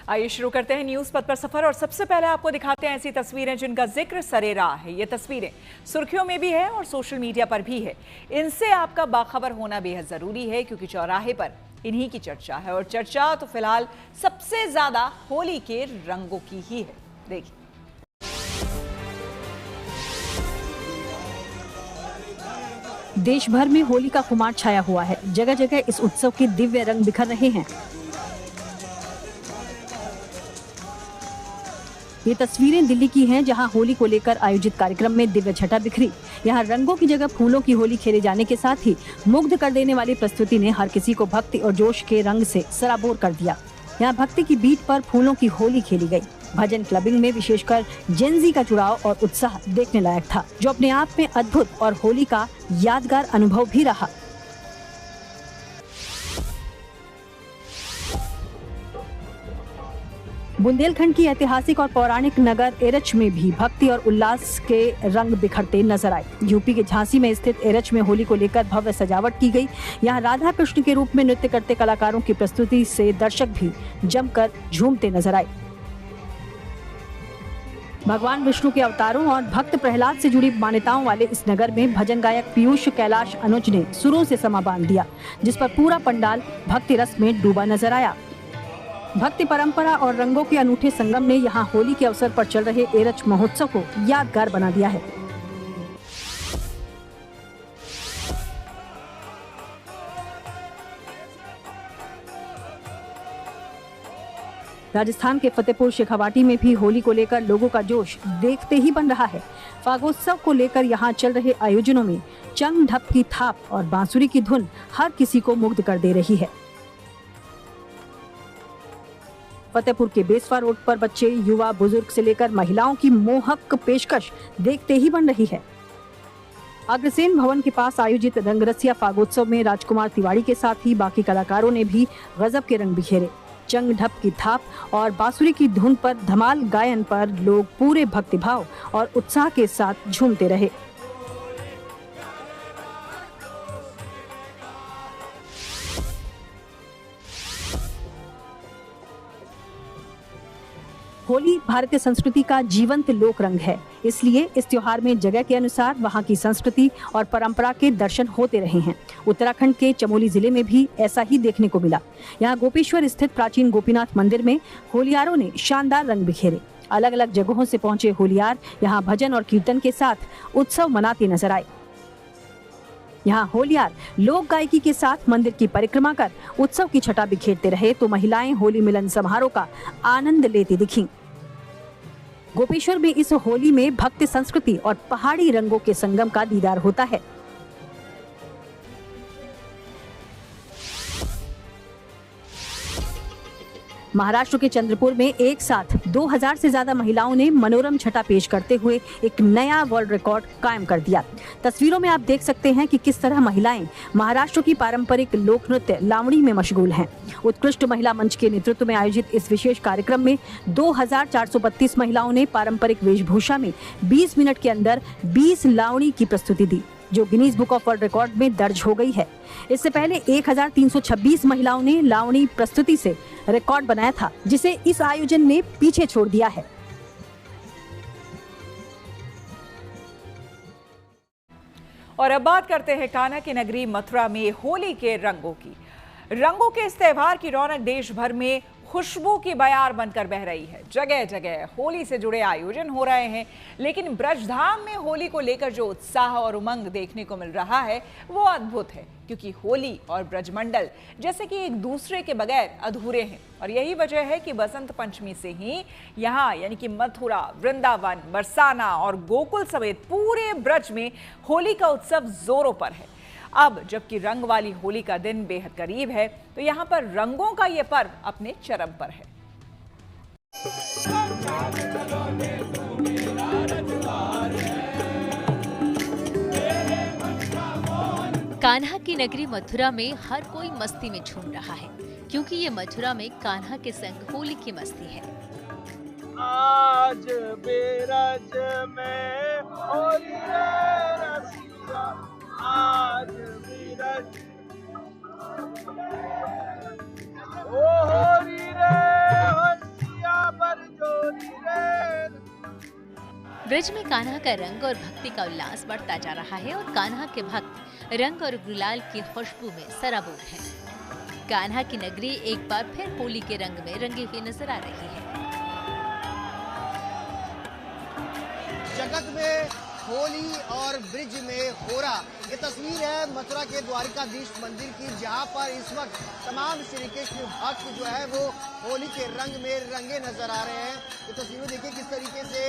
आइए शुरू करते हैं न्यूज पथ पर सफर और सबसे पहले आपको दिखाते हैं ऐसी तस्वीरें जिनका जिक्र सरेराह है। ये तस्वीरें सुर्खियों में भी है और सोशल मीडिया पर भी है। इनसे आपका बाखबर होना बेहद जरूरी है क्योंकि चौराहे पर इन्हीं की चर्चा है और चर्चा तो फिलहाल सबसे ज्यादा होली के रंगों की ही है। देखिए, देश भर में होली का खुमार छाया हुआ है। जगह जगह इस उत्सव के दिव्य रंग बिखर रहे हैं। ये तस्वीरें दिल्ली की हैं, जहां होली को लेकर आयोजित कार्यक्रम में दिव्य छटा बिखरी। यहां रंगों की जगह फूलों की होली खेले जाने के साथ ही मुग्ध कर देने वाली प्रस्तुति ने हर किसी को भक्ति और जोश के रंग से सराबोर कर दिया। यहां भक्ति की बीट पर फूलों की होली खेली गई। भजन क्लबिंग में विशेषकर जेनजी का जुड़ाव और उत्साह देखने लायक था, जो अपने आप में अद्भुत और होली का यादगार अनुभव भी रहा। बुंदेलखंड की ऐतिहासिक और पौराणिक नगर एरच में भी भक्ति और उल्लास के रंग बिखरते नजर आए। यूपी के झांसी में स्थित एरच में होली को लेकर भव्य सजावट की गई। यहाँ राधा कृष्ण के रूप में नृत्य करते कलाकारों की प्रस्तुति से दर्शक भी जमकर झूमते नजर आए। भगवान विष्णु के अवतारों और भक्त प्रहलाद से जुड़ी मान्यताओं वाले इस नगर में भजन गायक पीयूष कैलाश अनुज ने सुरों से समा बांध दिया, जिस पर पूरा पंडाल भक्ति रस में डूबा नजर आया। भक्ति परंपरा और रंगों के अनूठे संगम ने यहाँ होली के अवसर पर चल रहे एरच महोत्सव को यादगार बना दिया है। राजस्थान के फतेहपुर शेखावाटी में भी होली को लेकर लोगों का जोश देखते ही बन रहा है। फागोत्सव को लेकर यहाँ चल रहे आयोजनों में चंग ढप की थाप और बांसुरी की धुन हर किसी को मुग्ध कर दे रही है। फतेहपुर के बेसवा रोड पर बच्चे, युवा, बुजुर्ग से लेकर महिलाओं की मोहक पेशकश देखते ही बन रही है। अग्रसेन भवन के पास आयोजित रंगरसिया फागोत्सव में राजकुमार तिवारी के साथ ही बाकी कलाकारों ने भी गजब के रंग बिखेरे। चंग ढप की थाप और बांसुरी की धुन पर धमाल गायन पर लोग पूरे भक्तिभाव और उत्साह के साथ झूमते रहे। होली भारतीय संस्कृति का जीवंत लोक रंग है, इसलिए इस त्योहार में जगह के अनुसार वहाँ की संस्कृति और परंपरा के दर्शन होते रहे हैं। उत्तराखंड के चमोली जिले में भी ऐसा ही देखने को मिला। यहाँ गोपेश्वर स्थित प्राचीन गोपीनाथ मंदिर में होलियारों ने शानदार रंग बिखेरे। अलग अलग जगहों से पहुंचे होलियार यहाँ भजन और कीर्तन के साथ उत्सव मनाते नजर आए। यहाँ होलियार लोक गायकी के साथ मंदिर की परिक्रमा कर उत्सव की छटा बिखेरते रहे, तो महिलाएं होली मिलन समारोह का आनंद लेती दिखीं। गोपेश्वर में इस होली में भक्ति संस्कृति और पहाड़ी रंगों के संगम का दीदार होता है। महाराष्ट्र के चंद्रपुर में एक साथ 2000 से ज्यादा महिलाओं ने मनोरम छटा पेश करते हुए एक नया वर्ल्ड रिकॉर्ड कायम कर दिया। तस्वीरों में आप देख सकते हैं कि किस तरह महिलाएं महाराष्ट्र की पारंपरिक लोक नृत्य लावणी में मशगूल हैं। उत्कृष्ट महिला मंच के नेतृत्व में आयोजित इस विशेष कार्यक्रम में 2432 महिलाओं ने पारंपरिक वेशभूषा में 20 मिनट के अंदर 20 लावणी की प्रस्तुति दी, जो Guinness book of world record में दर्ज हो गई है। इससे पहले 1326 महिलाओं ने लावणी प्रस्तुति से रिकॉर्ड बनाया था, जिसे इस आयोजन ने पीछे छोड़ दिया है। और अब बात करते हैं कान्हा की नगरी मथुरा में होली के रंगों की। रंगों के इस त्योहार की रौनक देश भर में खुशबू की बयार बनकर बह रही है। जगह जगह होली से जुड़े आयोजन हो रहे हैं, लेकिन ब्रजधाम में होली को लेकर जो उत्साह और उमंग देखने को मिल रहा है वो अद्भुत है, क्योंकि होली और ब्रजमंडल जैसे कि एक दूसरे के बगैर अधूरे हैं। और यही वजह है कि बसंत पंचमी से ही यहाँ यानी कि मथुरा, वृंदावन, बरसाना और गोकुल समेत पूरे ब्रज में होली का उत्सव जोरों पर है। अब जबकि रंग वाली होली का दिन बेहद करीब है, तो यहाँ पर रंगों का ये पर्व अपने चरम पर है। कान्हा की नगरी मथुरा में हर कोई मस्ती में झूम रहा है, क्योंकि ये मथुरा में कान्हा के संग होली की मस्ती है। आज बेरज में होली रे रसिया, आज बीरज ओ होली रे ब्रज में कान्हा का रंग और भक्ति का उल्लास बढ़ता जा रहा है और कान्हा के भक्त रंग और गुलाल की खुशबू में सराबोर हैं। कान्हा की नगरी एक बार फिर होली के रंग में रंगी हुई नजर आ रही है। जगत में होली और ब्रिज में होरा, ये तस्वीर है मथुरा के द्वारिकाधीश मंदिर की, जहां पर इस वक्त तमाम श्री कृष्ण भक्त जो है वो होली के रंग में रंगे नजर आ रहे हैं। ये तस्वीर में देखिए किस तरीके से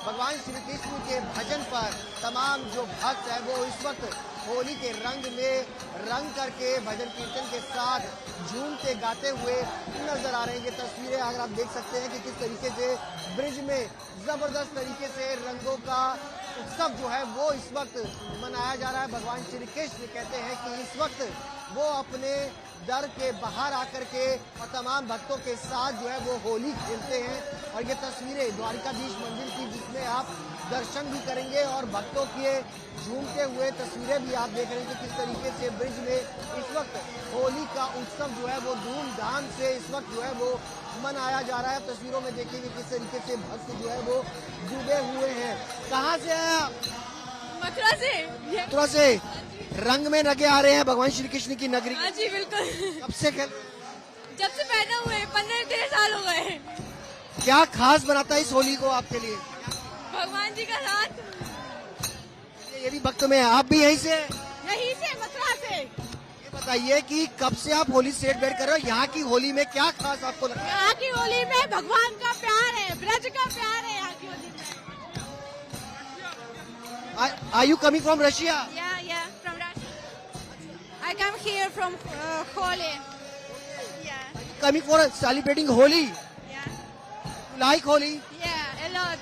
भगवान श्री कृष्ण के भजन पर तमाम जो भक्त है वो इस वक्त होली के रंग में रंग करके भजन कीर्तन के साथ झूमते गाते हुए नजर आ रहे हैं। ये तस्वीरें अगर आप देख सकते हैं कि किस तरीके से ब्रिज में जबरदस्त तरीके से रंगों का उत्सव जो है वो इस वक्त मनाया जा रहा है। भगवान श्री कृष्ण कहते हैं कि इस वक्त वो अपने दर के बाहर आकर के और तमाम भक्तों के साथ जो है वो होली खेलते हैं। और ये तस्वीरें द्वारिकाधीश मंदिर की, जिसमें आप दर्शन भी करेंगे और भक्तों के झूमते हुए तस्वीरें भी आप देख रहे हैं कि किस तरीके से ब्रिज में इस वक्त होली का उत्सव जो है वो धूमधाम से इस वक्त जो है वो मनाया जा रहा है। तस्वीरों में देखेंगे किस तरीके से भक्त जो है वो डूबे हुए हैं। कहाँ से आए आप? मथुरा से। मथुरा से रंग में लगे आ रहे हैं भगवान श्री कृष्ण की नगरी। हाँ जी बिल्कुल। कब से खेल? जब से पैदा हुए 15-13 साल हो गए। क्या खास बनाता है इस होली को आपके लिए? भगवान जी का साथ। ये भी भक्त में है, आप भी यहीं से? यहीं से, मथुरा से। ये बताइए कि कब से आप होली सेलिब्रेट कर रहे हो? यहाँ की होली में क्या खास आपको लगता है? यहाँ की होली में भगवान का प्यार है, ब्रज का प्यार है यहाँ की होली में। Are you coming from Russia? Yeah, from Russia. I come here from Holi. Yeah, Coming for celebrating Holi? yeah, You like Holi? yeah, a lot.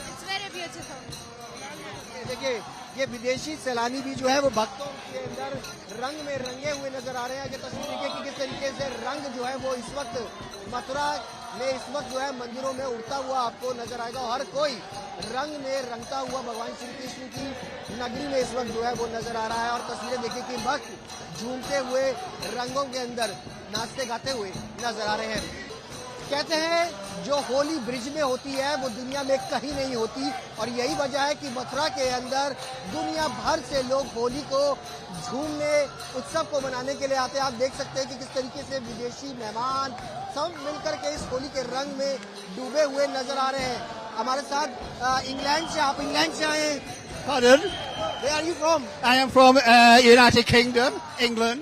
It's very beautiful. ये देखिए, ये विदेशी सैलानी भी जो है वो भक्तों के अंदर रंग में रंगे हुए नजर आ रहे हैं। ये तस्वीर देखिए कि किस तरीके से रंग जो है वो इस वक्त मथुरा में इस वक्त जो है मंदिरों में उड़ता हुआ आपको नजर आएगा। हर कोई रंग में रंगता हुआ भगवान श्री कृष्ण की नगरी में इस वक्त जो है वो नजर आ रहा है। और तस्वीरें देखिए कि भक्त झूमते हुए रंगों के अंदर नाचते गाते हुए नजर आ रहे हैं। कहते हैं जो होली ब्रिज में होती है वो दुनिया में कहीं नहीं होती, और यही वजह है कि मथुरा के अंदर दुनिया भर से लोग होली को झूमने, उत्सव को मनाने के लिए आते हैं। आप देख सकते हैं कि किस तरीके से विदेशी मेहमान सब मिलकर के इस होली के रंग में डूबे हुए नजर आ रहे हैं। हमारे साथ इंग्लैंड से, आप इंग्लैंड से आए? Pardon? Where are you from? I am from United Kingdom, England.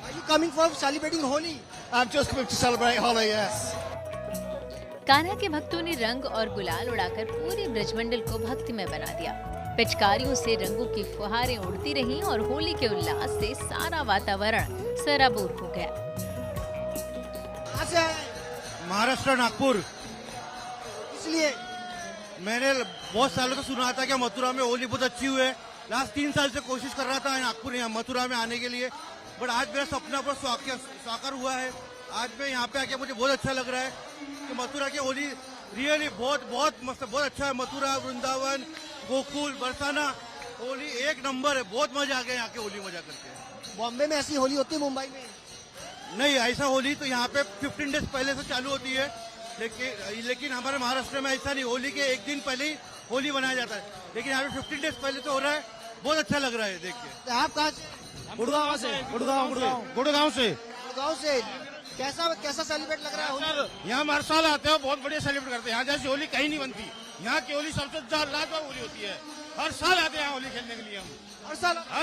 Are you coming from celebrating Holi? I'm just coming to celebrate Holi, yes. Kanha के भक्तों ने रंग और गुलाल उड़ाकर पूरे ब्रजमंडल को भक्तिमय बना दिया। पिचकारियों से रंगों की फुहारें उड़ती रहीं और होली के उल्लास से सारा वातावरण सराबोर हो गया। कहाँ से आए? महाराष्ट्र, नागपुर। इसलिए मैंने बहुत सालों से सुना था कि मथुरा में होली बहुत अच्छी हुई है। लास्ट 3 साल से कोशिश कर रहा था नागपुर यहाँ मथुरा में आने के लिए, बट आज मेरा सपना पर साकार हुआ है। आज मैं यहाँ पे आके मुझे बहुत अच्छा लग रहा है कि मथुरा की होली रियली बहुत मस्त, बहुत अच्छा है। मथुरा, वृंदावन, गोकुल, बरसाना, होली एक नंबर है। बहुत मजा आ गया यहाँ के होली मजा करके। बॉम्बे में ऐसी होली होती है, मुंबई में नहीं, ऐसा होली तो यहाँ पे 15 डेज पहले से चालू होती है, लेकिन हमारे महाराष्ट्र में ऐसा नहीं। होली के एक दिन पहले ही होली मनाया जाता है, लेकिन यहाँ पे 15 डेज पहले से हो रहा है। बहुत अच्छा लग रहा है देख के। आप कहाँ से? गुड़गांव से। गुड़गांव से। कैसा सेलिब्रेट लग रहा है होली? यहाँ हर साल आते हैं, बहुत बढ़िया सेलिब्रेट करते हैं। यहाँ जैसी होली कहीं नहीं बनती। यहाँ की होली सबसे लाजवाब होली होती है। हर साल आते हैं यहाँ होली खेलने के लिए। हम हर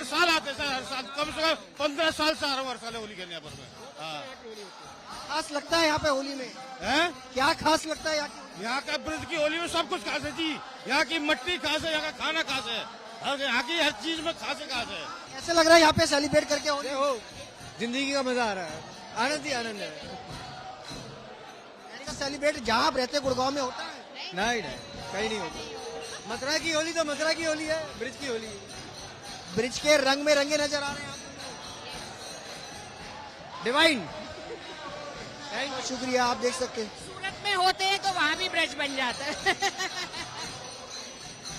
साल आते हैं सर, हर साल कम से कम 15 साल से आ रहा हूँ हर साल होली खेलने यहाँ पर। खास लगता है यहाँ पे होली में? क्या खास लगता है यहाँ का ब्रज की होली में सब कुछ खास है जी। यहाँ की मिट्टी खास है, यहाँ का खाना खास है, यहाँ की हर चीज में खास है। कैसे लग रहा है यहाँ पे सेलिब्रेट करके होली? जिंदगी का मजा आ रहा है, आनंद ही आनंद है। सेलिब्रेट जहाँ आप रहते गुड़गांव में होता है? नहीं कहीं नहीं होती। मथुरा की होली तो मथुरा की होली है, ब्रिज की होली। ब्रिज के रंग में रंगे नजर आ रहे हैं। डिवाइन। बहुत शुक्रिया। आप देख सकते हैं सूरत में होते हैं तो वहाँ भी ब्रज बन जाता है।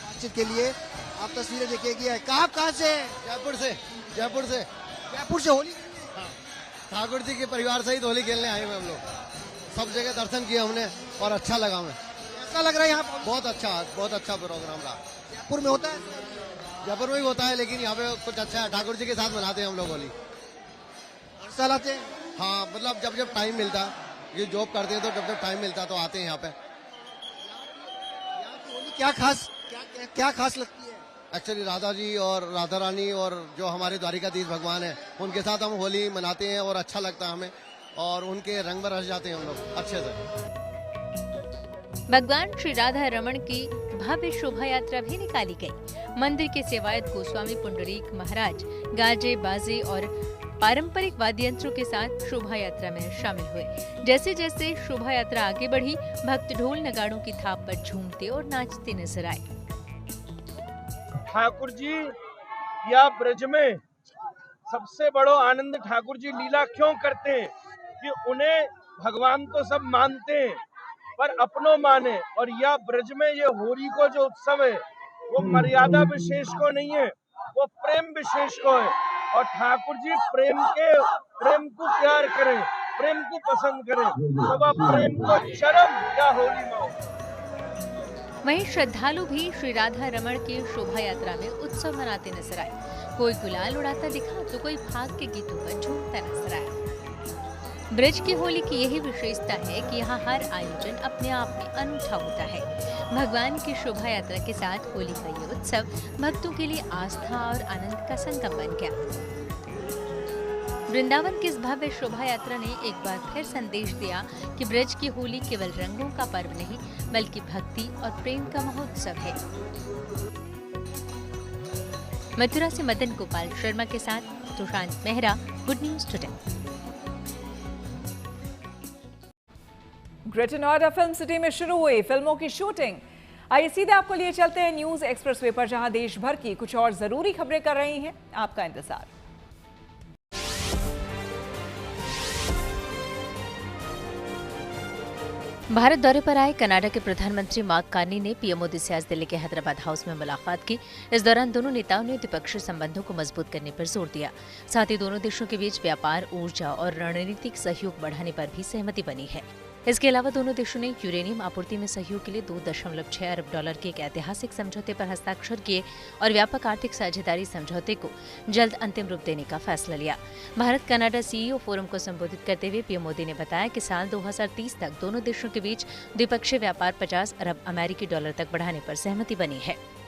बातचीत के लिए आप तस्वीरें देखिए। कहाँ से? जयपुर से। जयपुर से होली ठाकुर जी के परिवार सहित होली खेलने आए हुए हम लोग। सब जगह दर्शन किए हमने और अच्छा लगा हमें। कैसा लग रहा है यहाँ पर? बहुत अच्छा प्रोग्राम रहा। जयपुर में होता है? जयपुर में भी होता है, लेकिन यहाँ पे कुछ अच्छा है। ठाकुर जी के साथ मनाते हैं हम लोग होली। हर साल आते हैं? हाँ, मतलब जब टाइम मिलता, ये जॉब करते हैं तो जब टाइम मिलता तो आते हैं यहाँ पे। यहाँ की होली क्या खास लगती है? एक्चुअली राधा जी और राधा रानी और जो हमारे द्वारिकाधीश भगवान है, उनके साथ हम होली मनाते हैं और अच्छा लगता है हमें, और उनके रंग में रस जाते हैं हम लोग अच्छे से। भगवान श्री राधा रमण की भव्य शोभा यात्रा भी निकाली गई। मंदिर के सेवायत गोस्वामी पुंडरीक महाराज गाजे बाजे और पारंपरिक वाद्य यंत्रों के साथ शोभा यात्रा में शामिल हुए। जैसे जैसे शोभा यात्रा आगे बढ़ी, भक्त ढोल नगाड़ों की थाप पर झूमते और नाचते नजर आए। ठाकुर जी या ब्रज में सबसे बड़ो आनंद ठाकुर जी लीला क्यों करते हैं कि उन्हें भगवान तो सब मानते हैं पर अपनों माने, और यह ब्रज में ये होली को जो उत्सव है वो मर्यादा विशेष को नहीं है, वो प्रेम विशेष को है। और ठाकुर जी प्रेम को प्यार करें, प्रेम को पसंद करें, तो वह प्रेम को चरम या होली में हो। वहीं श्रद्धालु भी श्री राधा रमण की शोभा यात्रा में उत्सव मनाते नजर आए। कोई गुलाल उड़ाता दिखा तो कोई फाग के गीतों पर झूमता नजर आया। ब्रज की होली की यही विशेषता है कि यहाँ हर आयोजन अपने आप में अनूठा होता है। भगवान की शोभा यात्रा के साथ होली का ये उत्सव भक्तों के लिए आस्था और आनंद का संगम बन गया। वृंदावन की इस भव्य शोभा यात्रा ने एक बार फिर संदेश दिया कि ब्रज की होली केवल रंगों का पर्व नहीं, बल्कि भक्ति और प्रेम का महोत्सव है। मथुरा से मदन गोपाल शर्मा के साथ Sushant Mehra, good news today. Greater Noida film city में शुरू हुई फिल्मों की शूटिंग। आइए सीधे आपको लिए चलते हैं न्यूज एक्सप्रेसवे पर, जहां देश भर की कुछ और जरूरी खबरें कर रही हैं आपका इंतजार। भारत दौरे पर आए कनाडा के प्रधानमंत्री मार्क कार्नी ने पीएम मोदी से आज दिल्ली के हैदराबाद हाउस में मुलाकात की। इस दौरान दोनों नेताओं ने द्विपक्षीय संबंधों को मजबूत करने पर जोर दिया। साथ ही दोनों देशों के बीच व्यापार, ऊर्जा और रणनीतिक सहयोग बढ़ाने पर भी सहमति बनी है। इसके अलावा दोनों देशों ने यूरेनियम आपूर्ति में सहयोग के लिए $2.6 अरब के एक ऐतिहासिक समझौते पर हस्ताक्षर किए और व्यापक आर्थिक साझेदारी समझौते को जल्द अंतिम रूप देने का फैसला लिया। भारत कनाडा सीईओ फोरम को संबोधित करते हुए पीएम मोदी ने बताया कि साल 2030 तक दोनों देशों के बीच द्विपक्षीय व्यापार $50 अरब तक बढ़ाने पर सहमति बनी है।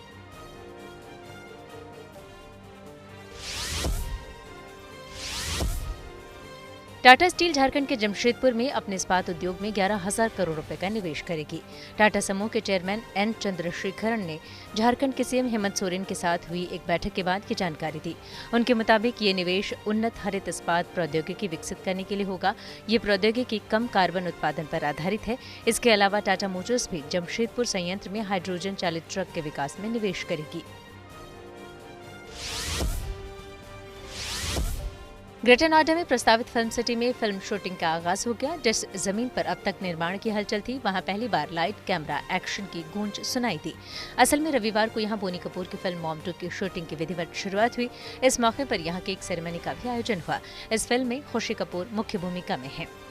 टाटा स्टील झारखंड के जमशेदपुर में अपने इस्पात उद्योग में 11,000 करोड़ रुपए का निवेश करेगी। टाटा समूह के चेयरमैन एन चंद्रशेखरन ने झारखंड के सीएम हेमंत सोरेन के साथ हुई एक बैठक के बाद ये जानकारी दी। उनके मुताबिक ये निवेश उन्नत हरित इस्पात प्रौद्योगिकी विकसित करने के लिए होगा। ये प्रौद्योगिकी कम कार्बन उत्पादन पर आधारित है। इसके अलावा टाटा मोटर्स भी जमशेदपुर संयंत्र में हाइड्रोजन चालित ट्रक के विकास में निवेश करेगी। ग्रेटर नोएडा में प्रस्तावित फिल्म सिटी में फिल्म शूटिंग का आगाज हो गया। जिस जमीन पर अब तक निर्माण की हलचल थी, वहां पहली बार लाइट, कैमरा, एक्शन की गूंज सुनाई दी। असल में रविवार को यहां बोनी कपूर की फिल्म मॉम 2 की शूटिंग की विधिवत शुरुआत हुई। इस मौके पर यहां केक सेरेमनी का भी आयोजन हुआ। इस फिल्म में खुशी कपूर मुख्य भूमिका में है।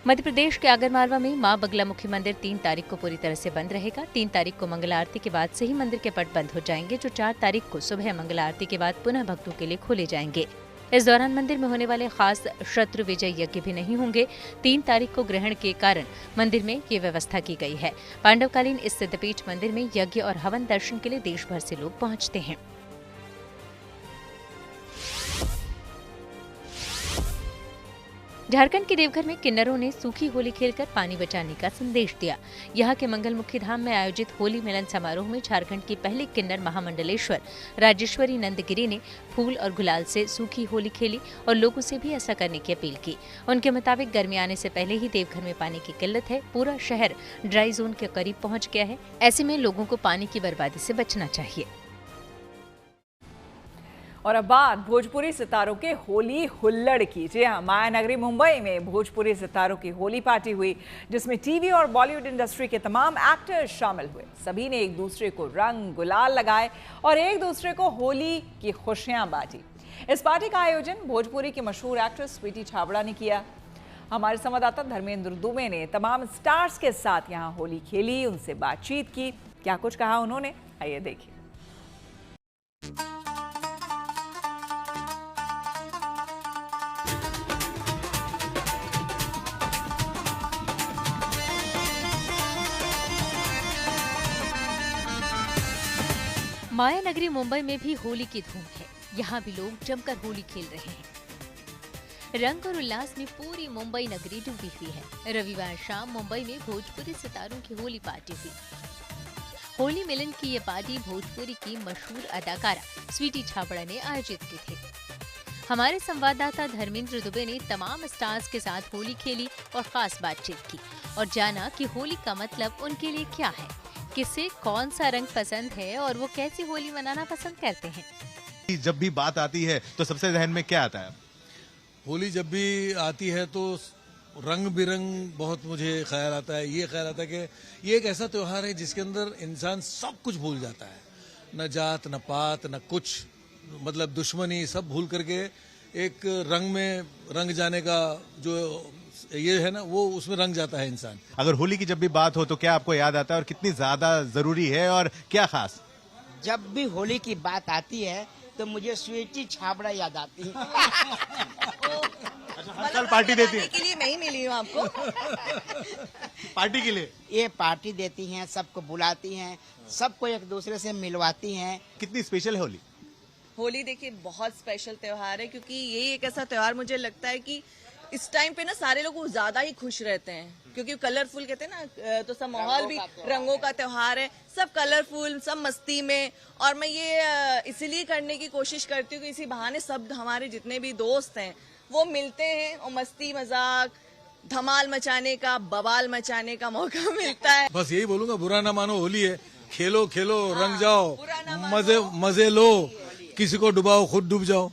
मध्य प्रदेश के आगरमालवा में मां बगलामुखी मंदिर 3 तारीख को पूरी तरह से बंद रहेगा। 3 तारीख को मंगला आरती के बाद से ही मंदिर के पट बंद हो जाएंगे, जो 4 तारीख को सुबह मंगला आरती के बाद पुनः भक्तों के लिए खोले जाएंगे। इस दौरान मंदिर में होने वाले खास शत्रु विजय यज्ञ भी नहीं होंगे। 3 तारीख को ग्रहण के कारण मंदिर में ये व्यवस्था की गई है। पांडवकालीन इस सिद्धपीठ मंदिर में यज्ञ और हवन दर्शन के लिए देश भर से लोग पहुंचते हैं। झारखंड के देवघर में किन्नरों ने सूखी होली खेलकर पानी बचाने का संदेश दिया। यहाँ के मंगलमुखी धाम में आयोजित होली मिलन समारोह में झारखंड की पहली किन्नर महामंडलेश्वर राजेश्वरी नंदगिरी ने फूल और गुलाल से सूखी होली खेली और लोगों से भी ऐसा करने की अपील की। उनके मुताबिक गर्मी आने से पहले ही देवघर में पानी की किल्लत है। पूरा शहर ड्राई जोन के करीब पहुँच गया है। ऐसे में लोगों को पानी की बर्बादी से बचना चाहिए। और अब बात भोजपुरी सितारों के होली हुल्लड़ की। जी हाँ, मायानगरी मुंबई में भोजपुरी सितारों की होली पार्टी हुई, जिसमें टीवी और बॉलीवुड इंडस्ट्री के तमाम एक्टर्स शामिल हुए। सभी ने एक दूसरे को रंग गुलाल लगाए और एक दूसरे को होली की खुशियां बांटी। इस पार्टी का आयोजन भोजपुरी की मशहूर एक्ट्रेस स्वीटी छाबड़ा ने किया। हमारे संवाददाता धर्मेंद्र दुबे ने तमाम स्टार्स के साथ यहां होली खेली, उनसे बातचीत की। क्या कुछ कहा उन्होंने, आइए देखिए। माया नगरी मुंबई में भी होली की धूम है। यहाँ भी लोग जमकर होली खेल रहे हैं। रंग और उल्लास में पूरी मुंबई नगरी डूबी हुई है। रविवार शाम मुंबई में भोजपुरी सितारों की होली पार्टी हुई। होली मिलन की ये पार्टी भोजपुरी की मशहूर अदाकारा स्वीटी छाबड़ा ने आयोजित की थी। हमारे संवाददाता धर्मेंद्र दुबे ने तमाम स्टार्स के साथ होली खेली और खास बातचीत की और जाना कि होली का मतलब उनके लिए क्या है, किसे कौन सा रंग पसंद है और वो कैसी होली मनाना पसंद करते हैं। जब भी बात आती है तो सबसे ज़हन में क्या आता है? होली जब भी आती है तो रंग बिरंग बहुत मुझे ख्याल आता है। ये ख्याल आता है कि ये एक ऐसा त्योहार है जिसके अंदर इंसान सब कुछ भूल जाता है, न जात न पात न कुछ, मतलब दुश्मनी सब भूल करके एक रंग में रंग जाने का जो ये है ना, वो उसमें रंग जाता है इंसान। अगर होली की जब भी बात हो तो क्या आपको याद आता है और कितनी ज्यादा जरूरी है और क्या खास? जब भी होली की बात आती है तो मुझे स्वीटी छाबड़ा याद आती है। हर साल पार्टी देती है? के लिए मैं ही मिली हूँ आपको। पार्टी के लिए? ये पार्टी देती हैं, सबको बुलाती हैं, सबको एक दूसरे से मिलवाती हैं। कितनी स्पेशल है होली? होली देखिए बहुत स्पेशल त्योहार है, क्योंकि ये एक ऐसा त्योहार मुझे लगता है कि इस टाइम पे ना सारे लोग ज्यादा ही खुश रहते हैं, क्योंकि कलरफुल कहते हैं ना, तो सब माहौल भी रंगों का त्योहार है, सब कलरफुल, सब मस्ती में। और मैं ये इसीलिए करने की कोशिश करती हूँ कि इसी बहाने सब हमारे जितने भी दोस्त हैं वो मिलते हैं और मस्ती मजाक धमाल मचाने का, बवाल मचाने का मौका मिलता है। बस यही बोलूंगा, बुरा ना मानो होली है, खेलो खेलो रंग जाओ, मजे लो, किसी को डुबाओ खुद डूब जाओ।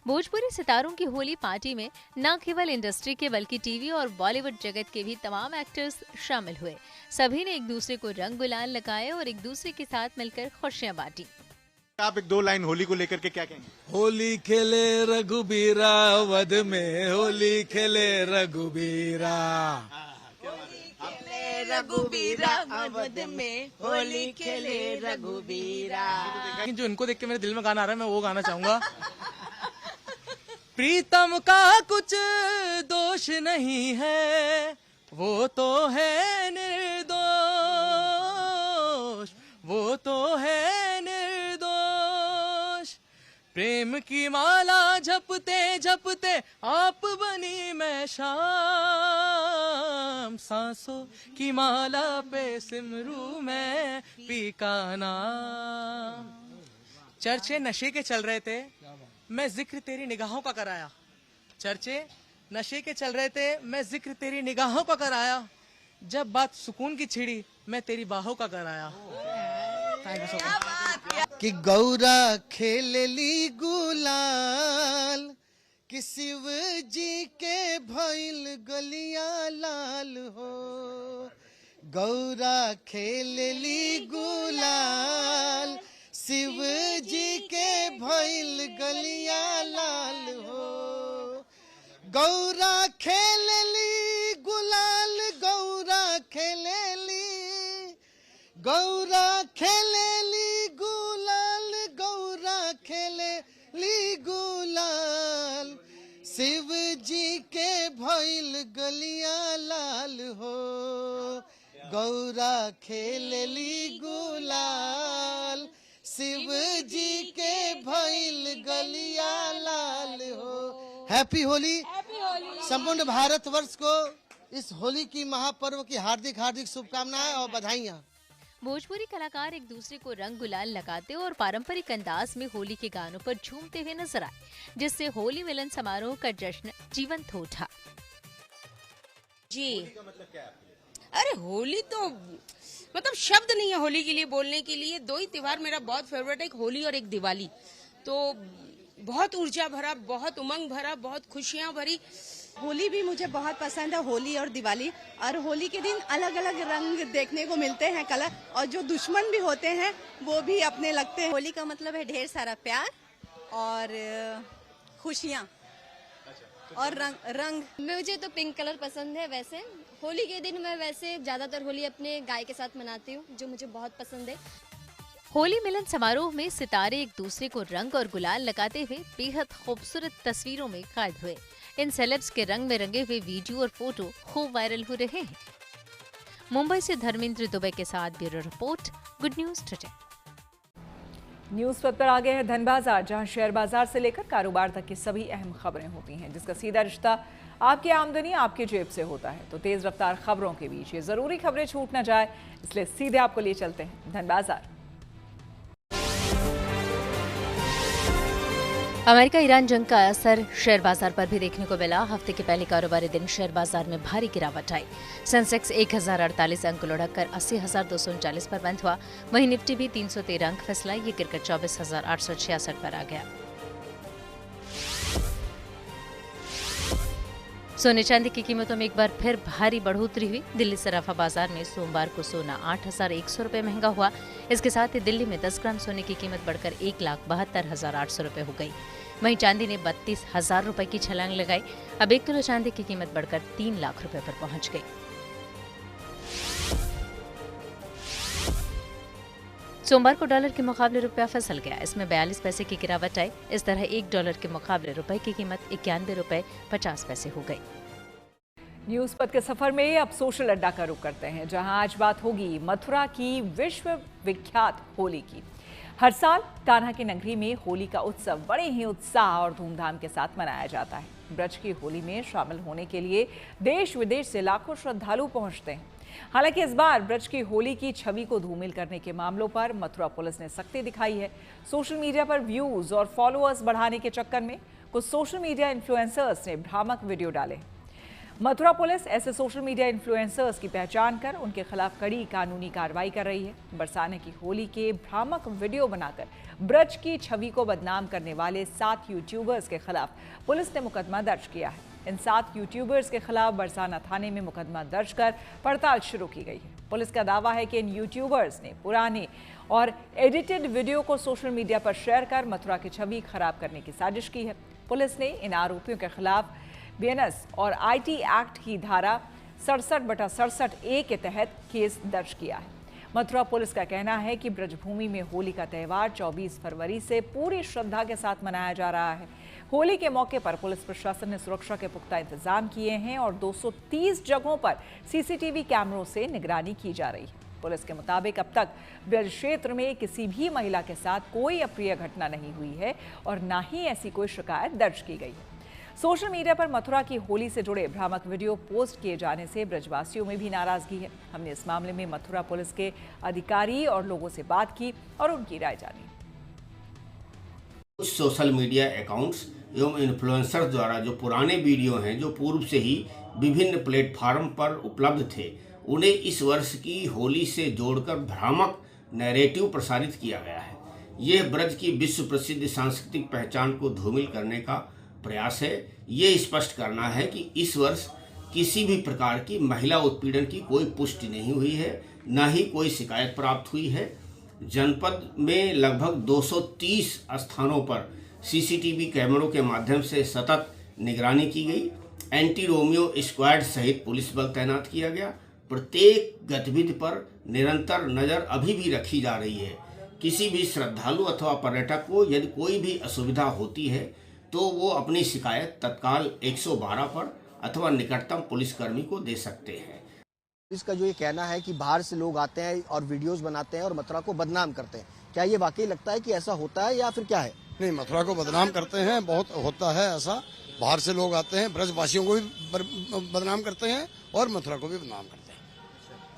भोजपुरी सितारों की होली पार्टी में न केवल इंडस्ट्री के बल्कि टीवी और बॉलीवुड जगत के भी तमाम एक्टर्स शामिल हुए। सभी ने एक दूसरे को रंग गुलाल लगाए और एक दूसरे के साथ मिलकर खुशियां बांटी। आप एक दो लाइन होली को लेकर के क्या कहेंगे? होली खेले रघुबीरा वध में, होली खेले रघुबीरा, रघुबीरा वध में, होली खेले रघुबीरा। जो इनको देख के मेरे दिल में गाना आ रहा है, मैं वो गाना चाहूंगा। प्रीतम का कुछ दोष नहीं है, वो तो है निर्दोष, वो तो है निर्दोष। प्रेम की माला जपते जपते आप बनी मैं शाम, सांसों की माला पे सिमरू मैं पी का नाम। चर्चे नशे के चल रहे थे, मैं जिक्र तेरी निगाहों का कराया। चर्चे नशे के चल रहे थे, मैं जिक्र तेरी निगाहों का कराया। जब बात सुकून की छिड़ी, मैं तेरी बाहों का कराया। Thank you so much. कि गौरा खेलली गुलाल, कि शिव जी के भइल गलिया लाल हो। गौरा खेलली गुलाल, शिव जी के भइल गलिया लाल हो। गौरा खेलली गुलाल, गौरा खेलली, गौरा खेलली गुलाल, गौरा खेलली गुलाल, शिव जी के भइल गलिया लाल हो। गौरा खेलली गुलाल, शिव जी के भइल गलिया लाल हो। हैप्पी होली। संपूर्ण भारतवर्ष को इस होली की महापर्व की हार्दिक हार्दिक शुभकामनाएं और बधाइयां। भोजपुरी कलाकार एक दूसरे को रंग गुलाल लगाते और पारंपरिक अंदाज में होली के गानों पर झूमते हुए नजर आए, जिससे होली मिलन समारोह का जश्न जीवंत हो उठा। जी मतलब क्या है? अरे होली तो मतलब शब्द नहीं है होली के लिए बोलने के लिए। दो ही त्योहार मेरा बहुत फेवरेट है, एक होली और एक दिवाली। तो बहुत ऊर्जा भरा, बहुत उमंग भरा, बहुत खुशियां भरी। होली भी मुझे बहुत पसंद है, होली और दिवाली। और होली के दिन अलग अलग रंग देखने को मिलते हैं, कलर, और जो दुश्मन भी होते हैं वो भी अपने लगते हैं। होली का मतलब है ढेर सारा प्यार और खुशियाँ। और रंग मुझे तो पिंक कलर पसंद है। वैसे होली के दिन मैं वैसे ज्यादातर होली अपने गाय के साथ मनाती हूँ, जो मुझे बहुत पसंद है। होली मिलन समारोह में सितारे एक दूसरे को रंग और गुलाल लगाते हुए बेहद खूबसूरत तस्वीरों में कैद हुए। इन सेलेब्स के रंग में रंगे हुए वीडियो और फोटो खूब वायरल हो रहे हैं। मुंबई से धर्मेंद्र दुबे के साथ bureau report, good news today. News पथ पर आ गए हैं धन बाजार, जहां शेयर बाजार से लेकर कारोबार तक की सभी अहम खबरें होती हैं, जिसका सीधा रिश्ता आपकी आमदनी आपकी जेब से होता है। तो तेज रफ्तार खबरों के बीच ये जरूरी खबरें छूट न जाए, इसलिए सीधे आपको लिए चलते हैं धन बाजार। अमेरिका ईरान जंग का असर शेयर बाजार पर भी देखने को मिला। हफ्ते के पहले कारोबारी दिन शेयर बाजार में भारी गिरावट आई। सेंसेक्स 1048 अंक लुढ़ककर 80,239 पर बंद हुआ। वहीं निफ्टी भी 313 अंक फिसला, ये गिरकर 24,866 पर आ गया। सोने चांदी की कीमतों में एक बार फिर भारी बढ़ोतरी हुई। दिल्ली सराफा बाजार में सोमवार को सोना 8,100 रुपये महंगा हुआ। इसके साथ ही दिल्ली में 10 ग्राम सोने की कीमत बढ़कर 1,72,800 रुपये हो गई। वहीं चांदी ने 32,000 रुपये की छलांग लगाई। अब 1 किलो चांदी की कीमत बढ़कर 3 लाख रुपये पर पहुंच गई। सोमवार को डॉलर के मुकाबले रुपया फिसल गया। इसमें 42 पैसे की गिरावट आई। इस तरह $1 के मुकाबले रुपए की कीमत 91 रुपये 50 पैसे हो गई। न्यूज पथ के सफर में अब सोशल अड्डा का रुख करते हैं, जहां आज बात होगी मथुरा की विश्व विख्यात होली की। हर साल कान्हा की नगरी में होली का उत्सव बड़े ही उत्साह और धूमधाम के साथ मनाया जाता है। ब्रज की होली में शामिल होने के लिए देश विदेश से लाखों श्रद्धालु पहुंचते हैं। हालांकि इस बार ब्रज की होली की छवि को धूमिल करने के मामलों पर मथुरा पुलिस ने सख्ती दिखाई है। सोशल मीडिया पर व्यूज और फॉलोअर्स बढ़ाने के चक्कर में कुछ सोशल मीडिया इन्फ्लुएंसर्स ने भ्रामक वीडियो डाले। मथुरा पुलिस ऐसे सोशल मीडिया इन्फ्लुएंसर्स की पहचान कर उनके खिलाफ कड़ी कानूनी कार्रवाई कर रही है। बरसाने की होली के भ्रामक वीडियो बनाकर ब्रज की छवि को बदनाम करने वाले 7 यूट्यूबर्स के खिलाफ पुलिस ने मुकदमा दर्ज किया है। इन 7 यूट्यूबर्स के खिलाफ बरसाना थाने में मुकदमा दर्ज कर पड़ताल शुरू की गई है। पुलिस का दावा है कि इन यूट्यूबर्स ने पुराने और एडिटेड वीडियो को सोशल मीडिया पर शेयर कर मथुरा की छवि खराब करने की साजिश की है। पुलिस ने इन आरोपियों के खिलाफ BNS और IT एक्ट की धारा 67/67A के तहत केस दर्ज किया है। मथुरा पुलिस का कहना है कि ब्रजभूमि में होली का त्यौहार 24 फरवरी से पूरी श्रद्धा के साथ मनाया जा रहा है। होली के मौके पर पुलिस प्रशासन ने सुरक्षा के पुख्ता इंतजाम किए हैं और 230 जगहों पर CCTV कैमरों से निगरानी की जा रही है। पुलिस के मुताबिक अब तक ब्रज क्षेत्र में किसी भी महिला के साथ कोई अप्रिय घटना नहीं हुई है और न ही ऐसी कोई शिकायत दर्ज की गई है। सोशल मीडिया पर मथुरा की होली से जुड़े भ्रामक वीडियो पोस्ट किए जाने से ब्रजवासियों में भी नाराजगी है। हमने इस मामले में मथुरा पुलिस के अधिकारी और लोगों से बात की और उनकी राय जानी। कुछ सोशल मीडिया अकाउंट्स एवं इन्फ्लुएंसर्स द्वारा जो पुराने वीडियो हैं, जो पूर्व से ही विभिन्न प्लेटफार्म पर उपलब्ध थे, उन्हें इस वर्ष की होली से जोड़कर भ्रामक नैरेटिव प्रसारित किया गया है। यह ब्रज की विश्व प्रसिद्ध सांस्कृतिक पहचान को धूमिल करने का प्रयास है। ये स्पष्ट करना है कि इस वर्ष किसी भी प्रकार की महिला उत्पीड़न की कोई पुष्टि नहीं हुई है, न ही कोई शिकायत प्राप्त हुई है। जनपद में लगभग 230 स्थानों पर CCTV कैमरों के माध्यम से सतत निगरानी की गई। एंटी रोमियो स्क्वाड सहित पुलिस बल तैनात किया गया। प्रत्येक गतिविधि पर निरंतर नजर अभी भी रखी जा रही है। किसी भी श्रद्धालु अथवा पर्यटक को यदि कोई भी असुविधा होती है तो वो अपनी शिकायत तत्काल 112 पर अथवा निकटतम पुलिसकर्मी को दे सकते हैं। इसका जो ये कहना है कि बाहर से लोग आते हैं और वीडियोस बनाते हैं और मथुरा को बदनाम करते हैं, क्या ये वाकई लगता है कि ऐसा होता है या फिर क्या है? नहीं, मथुरा को बदनाम करते हैं, बहुत होता है ऐसा। बाहर से लोग आते हैं, ब्रजवासियों को भी बदनाम करते हैं और मथुरा को भी बदनाम करते हैं।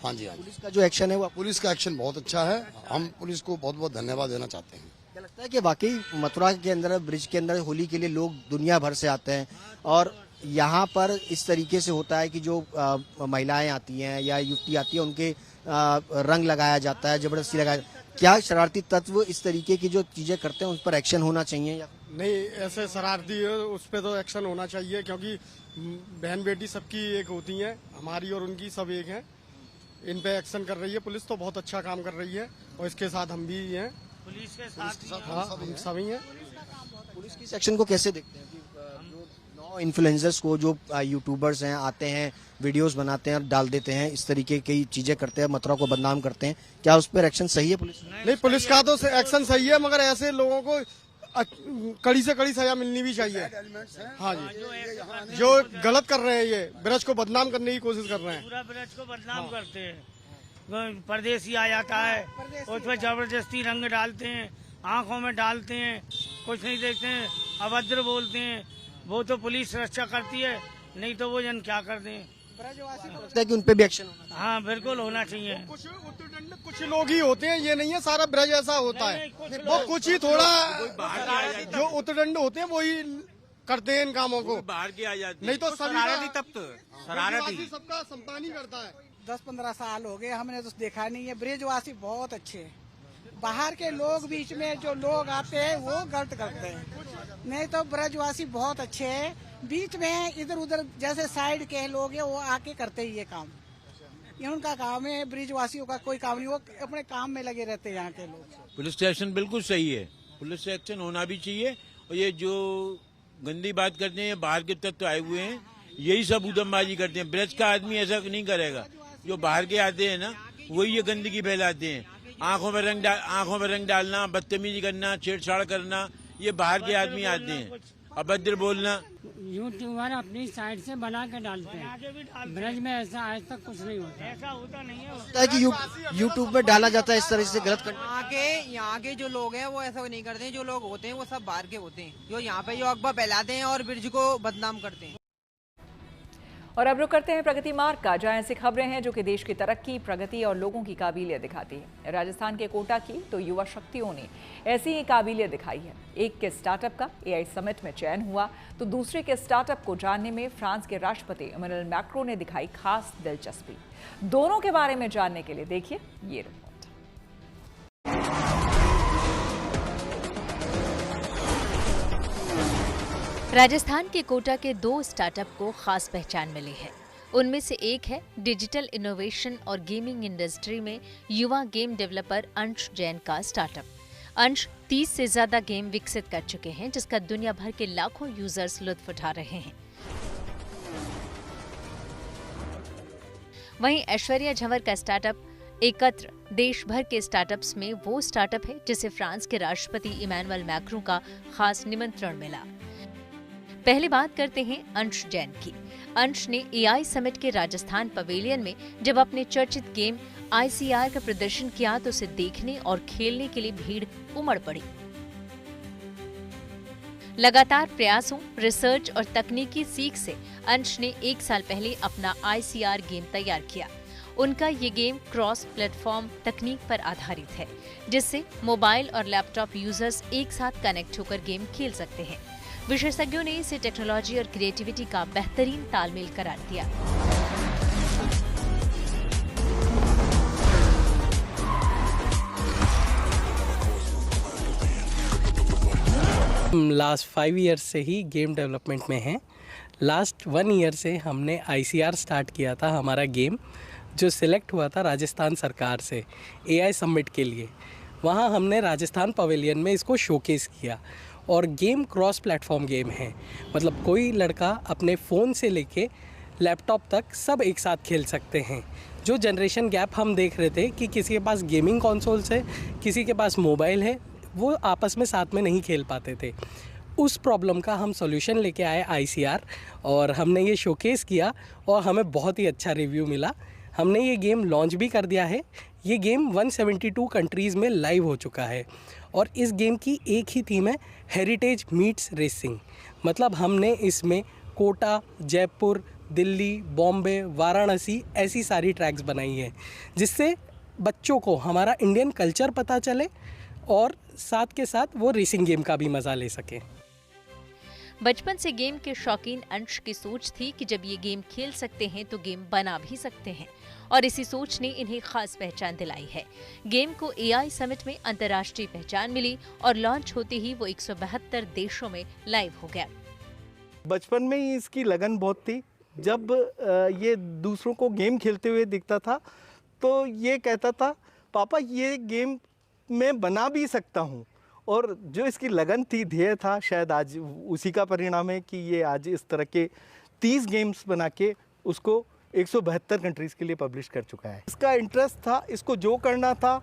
हाँ जी, हाँ। पुलिस का जो एक्शन है वो, पुलिस का एक्शन बहुत अच्छा है। हम पुलिस को बहुत बहुत धन्यवाद देना चाहते हैं। क्या लगता है कि वाकई मथुरा के अंदर, ब्रिज के अंदर होली के लिए लोग दुनिया भर से आते हैं और यहाँ पर इस तरीके से होता है कि जो महिलाएं आती हैं या युवती आती है, उनके रंग लगाया जाता है, जबरदस्ती लगाया। क्या शरारती तत्व इस तरीके की जो चीजें करते हैं उस पर एक्शन होना चाहिए या नहीं? ऐसे शरारती उस पर तो एक्शन होना चाहिए, क्योंकि बहन बेटी सबकी एक होती है, हमारी और उनकी सब एक है। इन पे एक्शन कर रही है पुलिस, तो बहुत अच्छा काम कर रही है और इसके साथ हम भी हैं। पुलिस के साथ हम सभी हैं। पुलिस की सेक्शन को कैसे देखते हैं? जो इन्फ्लुएंसर्स को जो यूट्यूबर्स हैं आते हैं, वीडियोस बनाते हैं और डाल देते हैं, इस तरीके की चीजें करते हैं, मथुरा को बदनाम करते हैं, क्या उस पर एक्शन सही है पुलिस? नहीं, पुलिस का तो एक्शन सही है, मगर ऐसे लोगों को कड़ी से कड़ी सजा मिलनी भी चाहिए। हाँ जी, जो गलत कर रहे हैं, ये ब्रज को बदनाम करने की कोशिश कर रहे हैं। पूरा ब्रज को बदनाम करते हैं। परदेसी आ जाता है, उसमें जबरदस्ती रंग डालते हैं, आंखों में डालते हैं, कुछ नहीं देखते हैं, अभद्र बोलते हैं। वो तो पुलिस रक्षा करती है, नहीं तो वो जन क्या कर दें। लगता है कि उन पे भी एक्शन होना चाहिए। हाँ, बिल्कुल होना चाहिए। कुछ लोग ही होते हैं, ये नहीं है सारा ब्रज ऐसा होता है। वो कुछ ही थोड़ा जो उत्तरदंड होते हैं वही करते हैं इन कामों को। बाहर की आ जाती, नहीं तो शरारती तब तो शरारती सबका संतान ही करता है। 10-15 साल हो गए, हमने तो देखा नहीं है। ब्रिजवासी बहुत अच्छे हैं। बाहर के लोग बीच में जो लोग आते हैं वो गलत करते हैं, नहीं तो ब्रजवासी बहुत अच्छे हैं। बीच में इधर उधर जैसे साइड के लोग हैं वो आके करते ही ये काम, ये उनका काम है। ब्रिजवासियों का कोई काम नहीं, वो अपने काम में लगे रहते हैं यहाँ के लोग। पुलिस स्टेशन बिल्कुल सही है, पुलिस से एक्शन होना भी चाहिए। और ये जो गंदी बात करते हैं, बाहर के तत्व आए हुए हैं, यही सब उधमबाजी करते हैं। ब्रज का आदमी ऐसा नहीं करेगा। जो बाहर के आते हैं ना, वही ये गंदगी फैलाते हैं। आंखों में रंग डालना, बदतमीजी करना, छेड़छाड़ करना, ये बाहर के आदमी आते हैं। अभद्र बोलना, यूट्यूबर अपनी साइड से बना के डालते हैं। ब्रज में ऐसा आज तक कुछ नहीं होता, ऐसा होता नहीं है। लगता है कि यूट्यूब पे डाला जाता है इस तरह से गलत कर। यहाँ के जो लोग हैं वो ऐसा नहीं करते हैं। जो लोग होते हैं वो सब बाहर के होते हैं, जो यहाँ पे जो अखबार फैलाते हैं और ब्रिज को बदनाम करते हैं। और अब रुक करते हैं प्रगति मार्ग का, जहां ऐसी खबरें हैं जो कि देश की तरक्की, प्रगति और लोगों की काबिलियत दिखाती है। राजस्थान के कोटा की तो युवा शक्तियों ने ऐसी ही काबिलियत दिखाई है। एक के स्टार्टअप का एआई समिट में चयन हुआ, तो दूसरे के स्टार्टअप को जानने में फ्रांस के राष्ट्रपति इमैनुअल मैक्रो ने दिखाई खास दिलचस्पी। दोनों के बारे में जानने के लिए देखिए ये रिपोर्ट। राजस्थान के कोटा के 2 स्टार्टअप को खास पहचान मिली है। उनमें से एक है डिजिटल इनोवेशन और गेमिंग इंडस्ट्री में युवा गेम डेवलपर अंश जैन का स्टार्टअप। अंश 30 से ज्यादा गेम विकसित कर चुके हैं, जिसका दुनिया भर के लाखों यूजर्स लुत्फ उठा रहे हैं। वहीं ऐश्वर्या झंवर का स्टार्टअप एकत्र देश भर के स्टार्टअप्स में वो स्टार्टअप है जिसे फ्रांस के राष्ट्रपति इमैनुअल मैक्रों का खास निमंत्रण मिला। पहले बात करते हैं अंश जैन की। अंश ने एआई समिट के राजस्थान पवेलियन में जब अपने चर्चित गेम ICR का प्रदर्शन किया तो उसे देखने और खेलने के लिए भीड़ उमड़ पड़ी। लगातार प्रयासों, रिसर्च और तकनीकी सीख से अंश ने 1 साल पहले अपना ICR गेम तैयार किया। उनका ये गेम क्रॉस प्लेटफॉर्म तकनीक पर आधारित है, जिससे मोबाइल और लैपटॉप यूजर्स एक साथ कनेक्ट होकर गेम खेल सकते हैं। विशेषज्ञों ने इसे टेक्नोलॉजी और क्रिएटिविटी का बेहतरीन तालमेल करार दिया। लास्ट 5 ईयर से ही गेम डेवलपमेंट में हैं। लास्ट 1 ईयर से हमने ICR स्टार्ट किया था, हमारा गेम जो सिलेक्ट हुआ था राजस्थान सरकार से AI समिट के लिए। वहाँ हमने राजस्थान पवेलियन में इसको शोकेस किया। और गेम क्रॉस प्लेटफॉर्म गेम है, मतलब कोई लड़का अपने फ़ोन से लेके लैपटॉप तक सब एक साथ खेल सकते हैं। जो जनरेशन गैप हम देख रहे थे कि किसी के पास गेमिंग कंसोल्स है, किसी के पास मोबाइल है, वो आपस में साथ में नहीं खेल पाते थे, उस प्रॉब्लम का हम सॉल्यूशन लेके आए ICR और हमने ये शोकेस किया और हमें बहुत ही अच्छा रिव्यू मिला। हमने ये गेम लॉन्च भी कर दिया है। ये गेम 172 कंट्रीज़ में लाइव हो चुका है और इस गेम की एक ही थीम है, हेरिटेज मीट्स रेसिंग। मतलब हमने इसमें कोटा, जयपुर, दिल्ली, बॉम्बे, वाराणसी ऐसी सारी ट्रैक्स बनाई हैं, जिससे बच्चों को हमारा इंडियन कल्चर पता चले और साथ के साथ वो रेसिंग गेम का भी मज़ा ले सकें। बचपन से गेम के शौकीन अंश की सोच थी कि जब ये गेम खेल सकते हैं तो गेम बना भी सकते हैं, और इसी सोच ने इन्हें खास पहचान दिलाई है। गेम को AI समिट में अंतर्राष्ट्रीय पहचान मिली और लॉन्च होते ही वो 172 देशों में लाइव हो गया। बचपन में ही इसकी लगन बहुत थी। जब ये दूसरों को गेम खेलते हुए दिखता था तो ये कहता था, पापा ये गेम मैं बना भी सकता हूँ और जो इसकी लगन थी, ध्येय था, शायद आज उसी का परिणाम है कि ये आज इस तरह के 30 गेम्स बना के उसको 172 कंट्रीज़ के लिए पब्लिश कर चुका है। इसका इंटरेस्ट था, इसको जो करना था,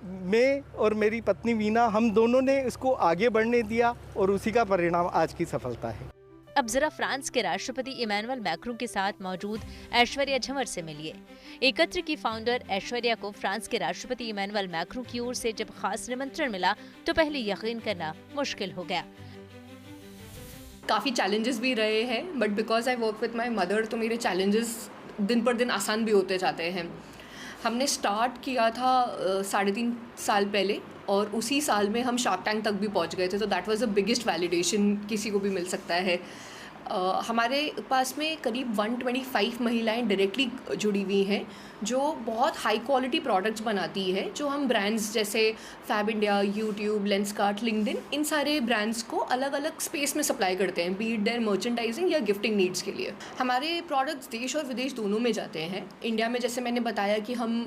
मैं और मेरी पत्नी वीना, हम दोनों ने इसको आगे बढ़ने दिया और उसी का परिणाम आज की सफलता है। अब जरा फ्रांस के राष्ट्रपति इमैनुअल मैक्रों के साथ मौजूद ऐश्वर्या झंवर से मिलिए। एकत्र की फाउंडर ऐश्वर्या को फ्रांस के राष्ट्रपति इमैनुअल मैक्रों की ओर से जब खास निमंत्रण मिला तो पहले यकीन करना मुश्किल हो गया। काफ़ी चैलेंजेस भी रहे हैं, but because I work with my mother तो मेरे चैलेंजेस दिन पर दिन आसान भी होते जाते हैं। हमने स्टार्ट किया था 3.5 साल पहले और उसी साल में हम शार्क टैंक तक भी पहुंच गए थे, तो that was the biggest validation किसी को भी मिल सकता है। हमारे पास में करीब 125 महिलाएं डायरेक्टली जुड़ी हुई हैं जो बहुत हाई क्वालिटी प्रोडक्ट्स बनाती है, जो हम ब्रांड्स जैसे फैब इंडिया, यूट्यूब, लेंसकार्ट, लिंक्डइन, इन सारे ब्रांड्स को अलग अलग स्पेस में सप्लाई करते हैं, बी इट देयर मर्चेंडाइजिंग या गिफ्टिंग नीड्स के लिए। हमारे प्रोडक्ट्स देश और विदेश दोनों में जाते हैं। इंडिया में जैसे मैंने बताया कि हम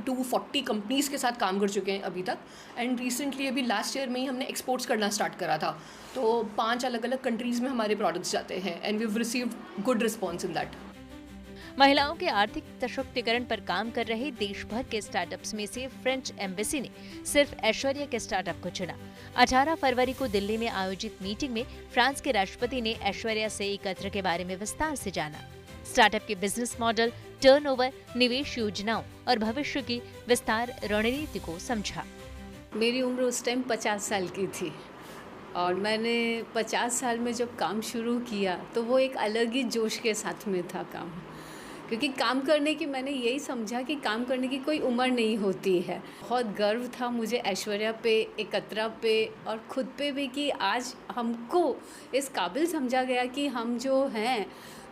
240 कंपनीज़ के साथ काम कर चुके हैं अभी तक, एंड रिसेंटली अभी लास्ट ईयर में ही हमने एक्सपोर्ट्स करना स्टार्ट करा था, तो 5 अलग अलग कंट्रीज़ में हमारे प्रोडक्ट्स जाते हैं and we have received good response in that. महिलाओं के आर्थिक सशक्तिकरण पर काम कर रहे देश भर के स्टार्टअप्स में से फ्रेंच एम्बेसी ने सिर्फ ऐश्वर्या के स्टार्टअप को चुना। 18 फरवरी को दिल्ली में आयोजित मीटिंग में फ्रांस के राष्ट्रपति ने ऐश्वर्या से एकत्र के बारे में विस्तार से जाना। स्टार्टअप के बिजनेस मॉडल, टर्नओवर, निवेश योजनाओं और भविष्य की विस्तार रणनीति को समझा। मेरी उम्र उस टाइम 50 साल की थी और मैंने 50 साल में जब काम शुरू किया तो वो एक अलग ही जोश के साथ में था काम, क्योंकि काम करने की मैंने यही समझा कि काम करने की कोई उम्र नहीं होती है। बहुत गर्व था मुझे ऐश्वर्या पे, एकत्रा पे और खुद पे भी कि आज हमको इस काबिल समझा गया कि हम जो हैं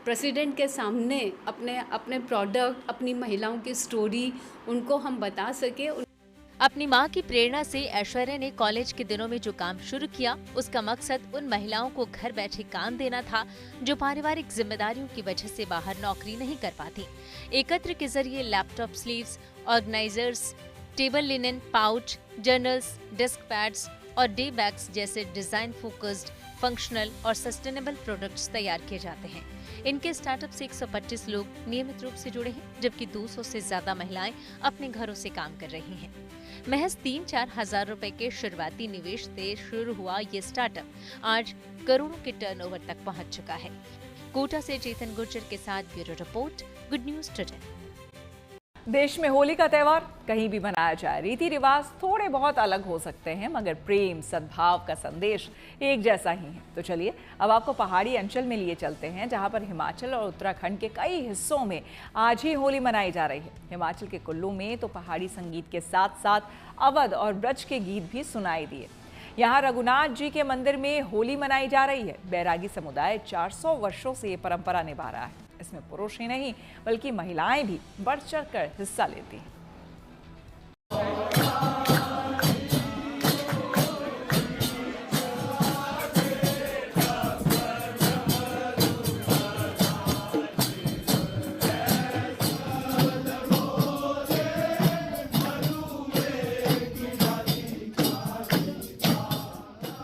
प्रेसिडेंट के सामने अपने प्रोडक्ट, अपनी महिलाओं की स्टोरी उनको हम बता सके। अपनी मां की प्रेरणा से ऐश्वर्या ने कॉलेज के दिनों में जो काम शुरू किया उसका मकसद उन महिलाओं को घर बैठे काम देना था जो पारिवारिक जिम्मेदारियों की वजह से बाहर नौकरी नहीं कर पाती। एकत्र के जरिए laptop sleeves, organisers, table linen, pouch, journals, desk pads और डे बैग्स जैसे डिजाइन फोकस्ड, फंक्शनल और सस्टेनेबल प्रोडक्ट्स तैयार किए जाते हैं। इनके स्टार्टअप से 125 लोग नियमित रूप से जुड़े हैं, जबकि 200 से ज्यादा महिलाएं अपने घरों से काम कर रही हैं। महज 3-4 हजार रुपए के शुरुआती निवेश से शुरू हुआ ये स्टार्टअप आज करोड़ों के टर्नओवर तक पहुंच चुका है। कोटा से चेतन गुर्जर के साथ bureau report, good news today. देश में होली का त्यौहार कहीं भी मनाया जाए, रीति रिवाज थोड़े बहुत अलग हो सकते हैं, मगर प्रेम, सद्भाव का संदेश एक जैसा ही है। तो चलिए अब आपको पहाड़ी अंचल में लिए चलते हैं, जहां पर हिमाचल और उत्तराखंड के कई हिस्सों में आज ही होली मनाई जा रही है। हिमाचल के कुल्लू में तो पहाड़ी संगीत के साथ साथ अवध और ब्रज के गीत भी सुनाई दिए। यहाँ रघुनाथ जी के मंदिर में होली मनाई जा रही है। बैरागी समुदाय 400 वर्षों से ये परंपरा निभा रहा है। इसमें पुरुष ही नहीं बल्कि महिलाएं भी बढ़ चढ़कर हिस्सा लेती हैं।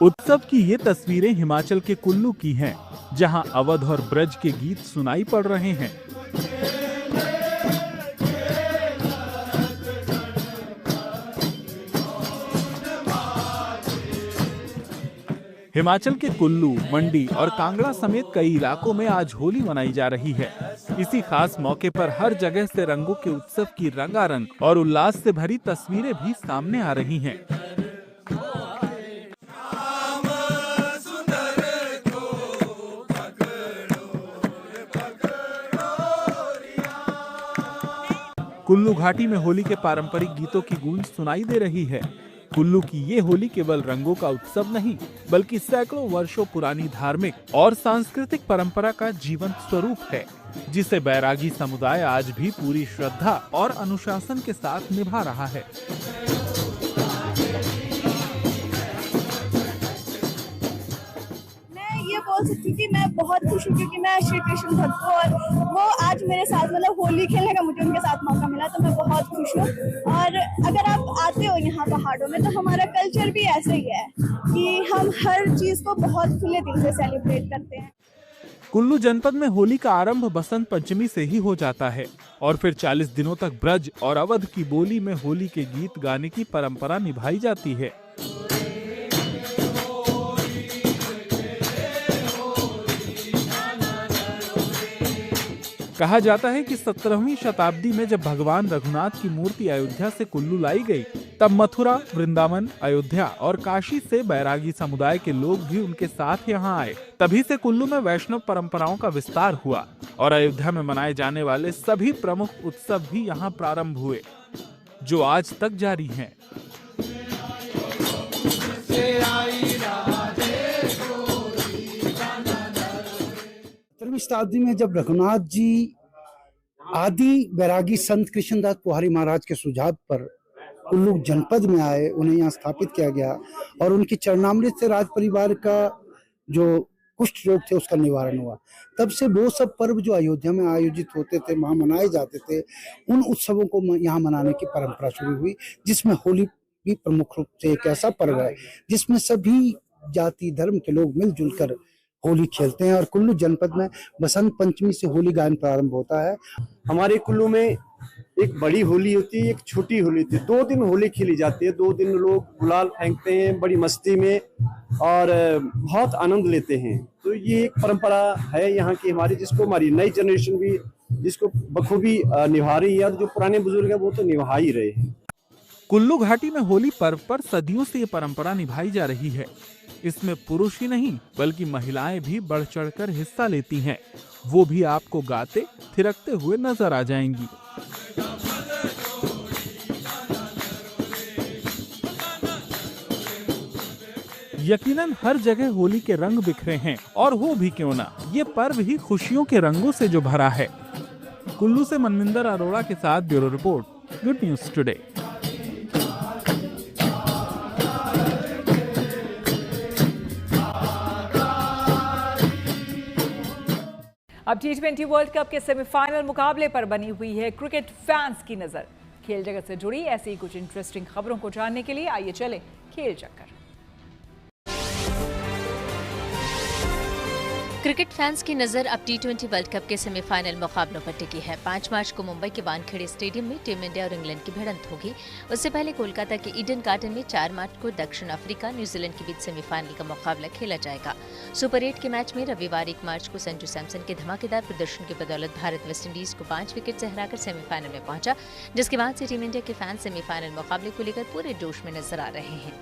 उत्सव की ये तस्वीरें हिमाचल के कुल्लू की हैं, जहां अवध और ब्रज के गीत सुनाई पड़ रहे हैं। हिमाचल के कुल्लू, मंडी और कांगड़ा समेत कई इलाकों में आज होली मनाई जा रही है। इसी खास मौके पर हर जगह से रंगों के उत्सव की रंगारंग और उल्लास से भरी तस्वीरें भी सामने आ रही हैं। कुल्लू घाटी में होली के पारंपरिक गीतों की गूंज सुनाई दे रही है। कुल्लू की ये होली केवल रंगों का उत्सव नहीं, बल्कि सैकड़ों वर्षों पुरानी धार्मिक और सांस्कृतिक परंपरा का जीवंत स्वरूप है, जिसे बैरागी समुदाय आज भी पूरी श्रद्धा और अनुशासन के साथ निभा रहा है। मैं ये बोल बोल सकती हूँ कि मैं बहुत खुश हूँ क्योंकि मैं श्री कृष्ण भक्त हूँ और वो आज मेरे साथ मतलब होली खेलने का मुझे उनके साथ मौका मिला, तो मैं बहुत खुश हूँ। और अगर आप आते हो यहाँ पहाड़ों में तो हमारा कल्चर भी ऐसे ही है कि हम हर चीज़ को बहुत खुले दिल से सेलिब्रेट करते हैं। कुल्लू जनपद में होली का आरंभ बसंत पंचमी से ही हो जाता है और फिर 40 दिनों तक ब्रज और अवध की बोली में होली के गीत गाने की परंपरा निभाई जाती है। कहा जाता है कि 17वीं शताब्दी में जब भगवान रघुनाथ की मूर्ति अयोध्या से कुल्लू लाई गई, तब मथुरा, वृंदावन, अयोध्या और काशी से बैरागी समुदाय के लोग भी उनके साथ यहाँ आए। तभी से कुल्लू में वैष्णव परंपराओं का विस्तार हुआ और अयोध्या में मनाए जाने वाले सभी प्रमुख उत्सव भी यहाँ प्रारंभ हुए, जो आज तक जारी हैं। 17वीं शताब्दी में जब रघुनाथ जी आदि बैरागी संत कृष्णदास पोहारी महाराज के सुझाव पर कुल्लू जनपद में आए, उन्हें यहाँ स्थापित किया गया और उनकी चरणामृत से राज परिवार का जो कुष्ठ रोग थे उसका निवारण हुआ। तब से वो सब पर्व जो अयोध्या में आयोजित होते थे, वहाँ मनाए जाते थे, उन उत्सवों को यहाँ मनाने की परंपरा शुरू हुई, जिसमें होली भी प्रमुख रूप से एक ऐसा पर्व है जिसमें सभी जाति धर्म के लोग मिलजुल कर होली खेलते हैं। और कुल्लू जनपद में बसंत पंचमी से होली गायन प्रारंभ होता है। हमारे कुल्लू में एक बड़ी होली होती है, एक छोटी होली होती है। 2 दिन होली खेली जाती है। 2 दिन लोग गुलाल फेंकते हैं बड़ी मस्ती में और बहुत आनंद लेते हैं। तो ये एक परंपरा है यहाँ की हमारी, जिसको हमारी नई जनरेशन भी जिसको बखूबी निभा रही है। जो पुराने बुजुर्ग है वो तो निभा ही रहे हैं। कुल्लू घाटी में होली पर्व पर सदियों से ये परंपरा निभाई जा रही है। इसमें पुरुष ही नहीं बल्कि महिलाएं भी बढ़ चढ़कर हिस्सा लेती हैं। वो भी आपको गाते थिरकते हुए नजर आ जाएंगी। यकीनन हर जगह होली के रंग बिखरे हैं और हो भी क्यों ना, ये पर्व ही खुशियों के रंगों से जो भरा है। कुल्लू से मनविंदर अरोड़ा के साथ bureau report, good news today. अब T20 वर्ल्ड कप के सेमीफाइनल मुकाबले पर बनी हुई है क्रिकेट फैंस की नजर। खेल जगत से जुड़ी ऐसी कुछ इंटरेस्टिंग खबरों को जानने के लिए आइए चले खेल चक्कर। क्रिकेट फैंस की नजर अब T20 वर्ल्ड कप के सेमीफाइनल मुकाबलों पर टिकी है। 5 मार्च को मुंबई के वानखेड़े स्टेडियम में टीम इंडिया और इंग्लैंड की भिड़ंत होगी। उससे पहले कोलकाता के ईडन गार्डन में 4 मार्च को दक्षिण अफ्रीका न्यूजीलैंड के बीच सेमीफाइनल का मुकाबला खेला जाएगा। सुपर 8 के मैच में रविवार 1 मार्च को संजू सैमसन के धमाकेदार प्रदर्शन की बदौलत भारत वेस्टइंडीज को 5 विकेट से हराकर सेमीफाइनल में पहुंचा, जिसके बाद से टीम इंडिया के फैंस सेमीफाइनल मुकाबले को लेकर पूरे जोश में नजर आ रहे हैं।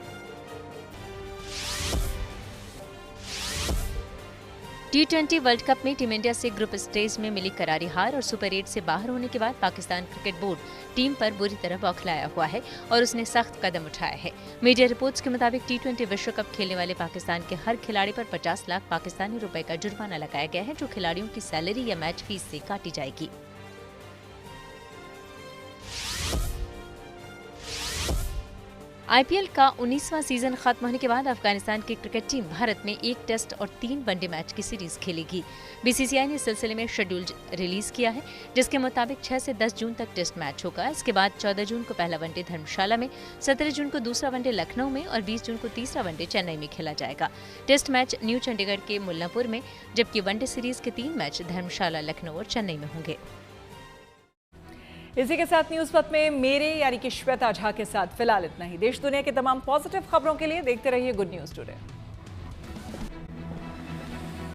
T20 वर्ल्ड कप में टीम इंडिया से ग्रुप स्टेज में मिली करारी हार और सुपर 8 से बाहर होने के बाद पाकिस्तान क्रिकेट बोर्ड टीम पर बुरी तरह बौखलाया हुआ है और उसने सख्त कदम उठाया है। मीडिया रिपोर्ट्स के मुताबिक T20 विश्व कप खेलने वाले पाकिस्तान के हर खिलाड़ी पर 50 लाख पाकिस्तानी रुपए का जुर्माना लगाया गया है, जो खिलाड़ियों की सैलरी या मैच फीस से काटी जाएगी। IPL का 19वां सीजन खत्म होने के बाद अफगानिस्तान की क्रिकेट टीम भारत में 1 टेस्ट और 3 वनडे मैच की सीरीज खेलेगी। BCCI ने इस सिलसिले में शेड्यूल रिलीज किया है, जिसके मुताबिक 6 से 10 जून तक टेस्ट मैच होगा। इसके बाद 14 जून को पहला वनडे धर्मशाला में, 17 जून को दूसरा वनडे लखनऊ में और 20 जून को तीसरा वनडे चेन्नई में खेला जाएगा। टेस्ट मैच न्यू चंडीगढ़ के मुल्लापुर में, जबकि वनडे सीरीज के 3 मैच धर्मशाला, लखनऊ और चेन्नई में होंगे। इसी के साथ न्यूज पथ में मेरे यानी कि श्वेता झा के साथ फिलहाल इतना ही। देश दुनिया के तमाम पॉजिटिव खबरों के लिए देखते रहिए गुड न्यूज टुडे।